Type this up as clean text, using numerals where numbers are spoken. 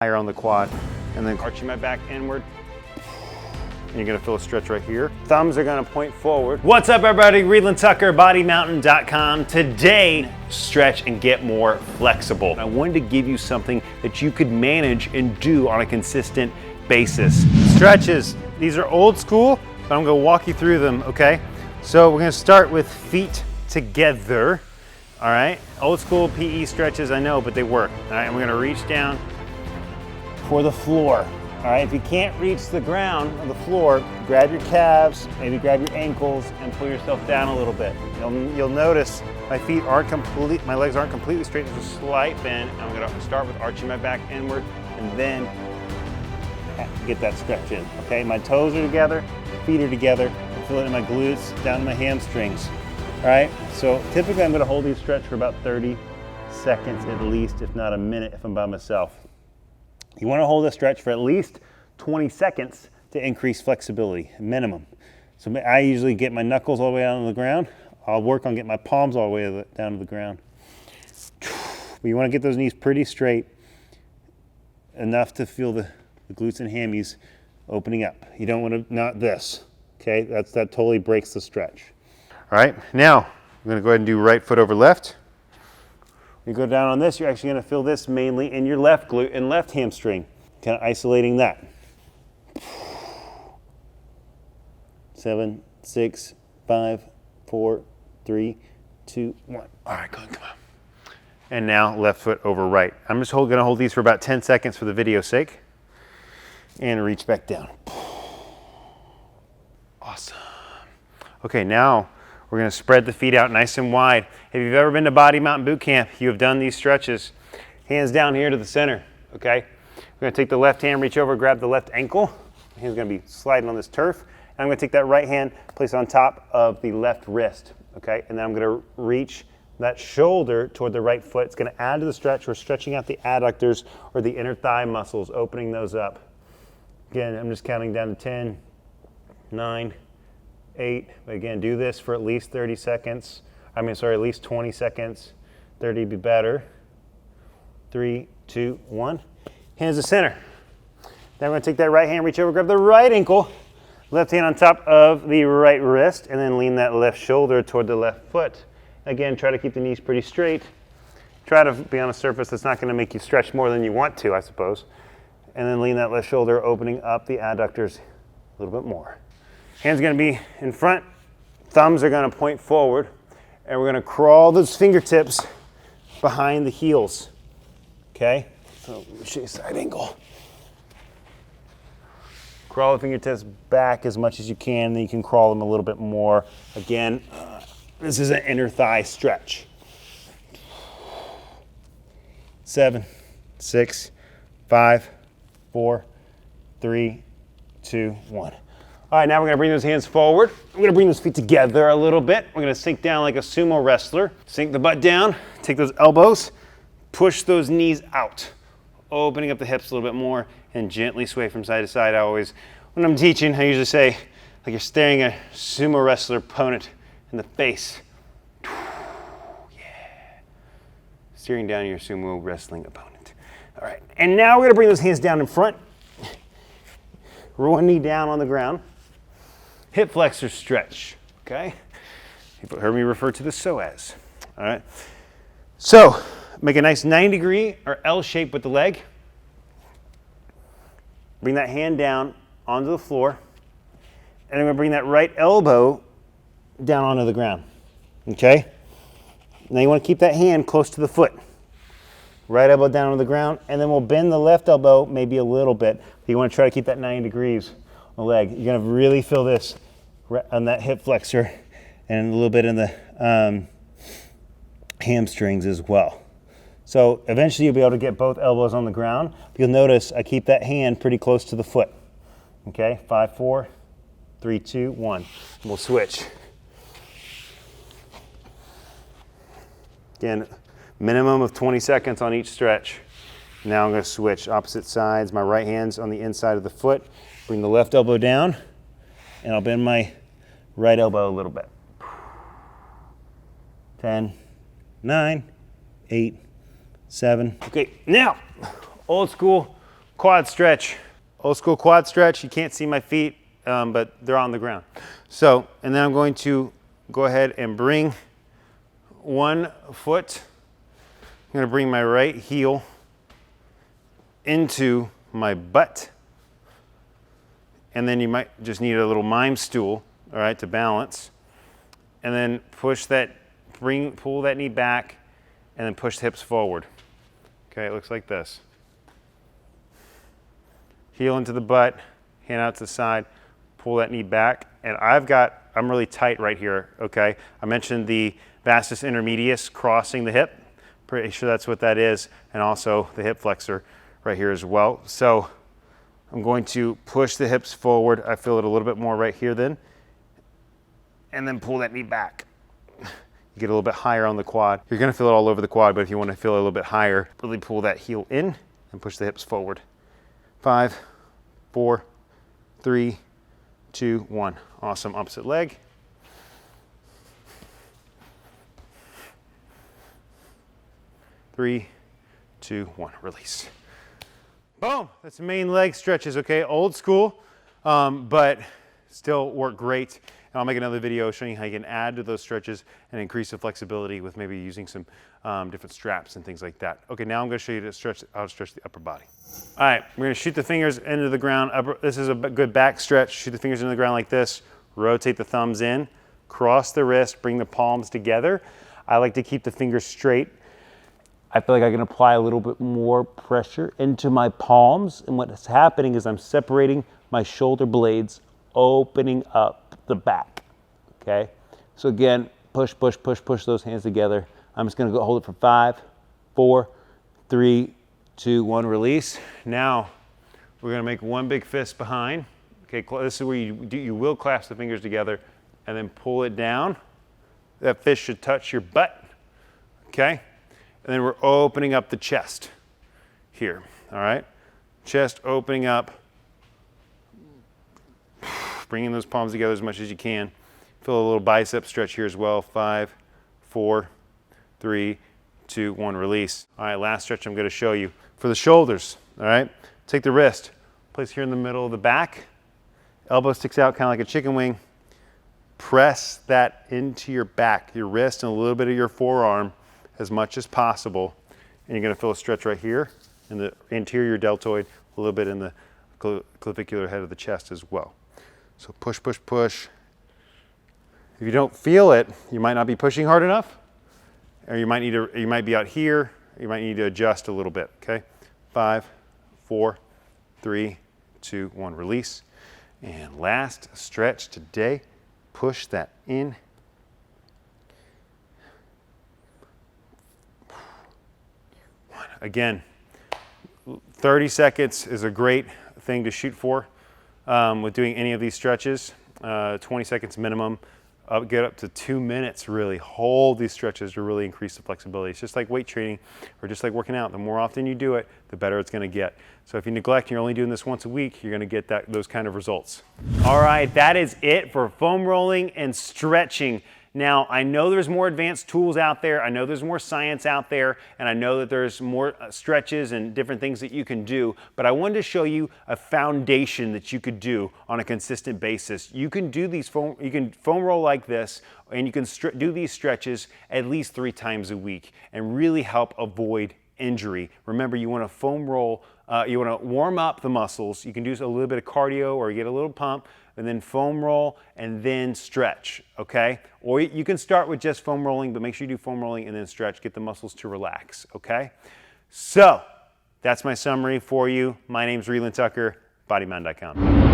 higher on the quad, and then arching my back inward. And you're gonna feel a stretch right here. Thumbs are gonna point forward. What's up, everybody? Reedland Tucker, bodymountain.com. Today, stretch and get more flexible. I wanted to give you something that you could manage and do on a consistent basis. Stretches, these are old school, but I'm gonna walk you through them, okay? So we're gonna start with feet together, all right? Old school PE stretches, I know, but they work, all right? And we're gonna reach down for the floor. All right, if you can't reach the ground or the floor, grab your calves, maybe grab your ankles and pull yourself down a little bit. You'll notice my legs aren't completely straight, there's a slight bend. I'm gonna start with arching my back inward and then get that stretch in, okay? My toes are together, feet are together. I feel it in my glutes, down to my hamstrings, all right? So typically I'm gonna hold these stretch for about 30 seconds at least, if not a minute if I'm by myself. You want to hold a stretch for at least 20 seconds to increase flexibility, minimum. So I usually get my knuckles all the way down to the ground. I'll work on getting my palms all the way down to the ground. But you want to get those knees pretty straight, enough to feel the glutes and hammies opening up. You don't want to, not this, okay? That totally breaks the stretch. All right, now I'm going to go ahead and do right foot over left. You go down on this, you're actually going to feel this mainly in your left glute and left hamstring, kind of isolating that. 7, 6, 5, 4, 3, 2, 1. All right, come on. And now left foot over right. I'm just going to hold these for about 10 seconds for the video's sake. And reach back down. Awesome. Okay, now we're gonna spread the feet out nice and wide. If you've ever been to Body Mountain Boot Camp, you have done these stretches. Hands down here to the center, okay? We're gonna take the left hand, reach over, grab the left ankle. The hand's gonna be sliding on this turf. And I'm gonna take that right hand, place it on top of the left wrist, okay? And then I'm gonna reach that shoulder toward the right foot. It's gonna add to the stretch. We're stretching out the adductors or the inner thigh muscles, opening those up. Again, I'm just counting down to 10, 9, 8, but again, do this for at least 30 seconds. At least 20 seconds. 30 would be better. 3, 2, 1. Hands to center. Then we're gonna take that right hand, reach over, grab the right ankle, left hand on top of the right wrist, and then lean that left shoulder toward the left foot. Again, try to keep the knees pretty straight. Try to be on a surface that's not gonna make you stretch more than you want to, I suppose. And then lean that left shoulder, opening up the adductors a little bit more. Hands are gonna be in front, thumbs are gonna point forward, and we're gonna crawl those fingertips behind the heels, okay? So let me show you side angle. Crawl the fingertips back as much as you can, then you can crawl them a little bit more. Again, this is an inner thigh stretch. 7, 6, 5, 4, 3, 2, 1. All right, now we're gonna bring those hands forward. We're gonna bring those feet together a little bit. We're gonna sink down like a sumo wrestler. Sink the butt down, take those elbows, push those knees out, opening up the hips a little bit more, and gently sway from side to side. When I'm teaching, I usually say, like you're staring at a sumo wrestler opponent in the face. Yeah. Staring down your sumo wrestling opponent. All right, and now we're gonna bring those hands down in front. One knee down on the ground. Hip flexor stretch, okay? People heard me refer to the psoas, all right? So, make a nice 90-degree or L shape with the leg. Bring that hand down onto the floor. And I'm gonna bring that right elbow down onto the ground, okay? Now you wanna keep that hand close to the foot. Right elbow down on the ground, and then we'll bend the left elbow maybe a little bit. You wanna try to keep that 90 degrees on the leg. You're gonna really feel this on that hip flexor and a little bit in the hamstrings as well. So eventually you'll be able to get both elbows on the ground. You'll notice I keep that hand pretty close to the foot. Okay, 5, 4, 3, 2, 1. We'll switch. Again, minimum of 20 seconds on each stretch. Now I'm going to switch opposite sides. My right hand's on the inside of the foot. Bring the left elbow down, and I'll bend my right elbow a little bit. 10, 9, 8, 7. Okay, now, old school Quad stretch, old school quad stretch. You can't see my feet, but they're on the ground. So, and then I'm going to go ahead and bring one foot. I'm going to bring my right heel into my butt. And then you might just need a little mime stool, all right, to balance. And then push that, pull that knee back, and then push the hips forward. Okay, it looks like this. Heel into the butt, hand out to the side, pull that knee back. And I'm really tight right here, okay? I mentioned the vastus intermedius crossing the hip. Pretty sure that's what that is. And also the hip flexor right here as well. So I'm going to push the hips forward. I feel it a little bit more right here then. And then pull that knee back. You get a little bit higher on the quad. You're gonna feel it all over the quad, but if you wanna feel it a little bit higher, really pull that heel in and push the hips forward. 5, 4, 3, 2, 1. Awesome, opposite leg. Three, 2, 1, release. Boom, that's the main leg stretches, okay? Old school, but still work great. And I'll make another video showing you how you can add to those stretches and increase the flexibility with maybe using some different straps and things like that. Okay, now I'm gonna show you how to stretch the upper body. All right, we're gonna shoot the fingers into the ground. This is a good back stretch. Shoot the fingers into the ground like this. Rotate the thumbs in, cross the wrist, bring the palms together. I like to keep the fingers straight. I feel like I can apply a little bit more pressure into my palms. And what's happening is I'm separating my shoulder blades, opening up the back, okay? So again, push, push, push, push those hands together. I'm just gonna go hold it for 5, 4, 3, 2, 1, release. Now, we're gonna make one big fist behind. Okay, this is where you will clasp the fingers together and then pull it down. That fist should touch your butt, okay? And then we're opening up the chest here, all right? Chest opening up. Bringing those palms together as much as you can. Feel a little bicep stretch here as well. 5, 4, 3, 2, 1, release. All right, last stretch I'm gonna show you. For the shoulders, all right? Take the wrist, place here in the middle of the back. Elbow sticks out kind of like a chicken wing. Press that into your back, your wrist and a little bit of your forearm as much as possible. And you're gonna feel a stretch right here in the anterior deltoid, a little bit in the clavicular head of the chest as well. So push, push, push. If you don't feel it, you might not be pushing hard enough, or you might be out here, you might need to adjust a little bit, okay? 5, 4, 3, 2, 1, release. And last stretch today, push that in. Again, 30 seconds is a great thing to shoot for. With doing any of these stretches, 20 seconds minimum, get up to 2 minutes really. Hold these stretches to really increase the flexibility. It's just like weight training or just like working out. The more often you do it, the better it's gonna get. So if you neglect and you're only doing this once a week, you're gonna get those kind of results. All right, that is it for foam rolling and stretching. Now, I know there's more advanced tools out there, I know there's more science out there, and I know that there's more stretches and different things that you can do, but I wanted to show you a foundation that you could do on a consistent basis. You can do these foam roll like this, and you can do these stretches at least 3 times a week and really help avoid injury. Remember, you want to foam roll, you want to warm up the muscles. You can do a little bit of cardio or get a little pump, and then foam roll and then stretch, okay? Or you can start with just foam rolling, but make sure you do foam rolling and then stretch, get the muscles to relax, okay? So, that's my summary for you. My name's Reland Tucker, bodymountain.com.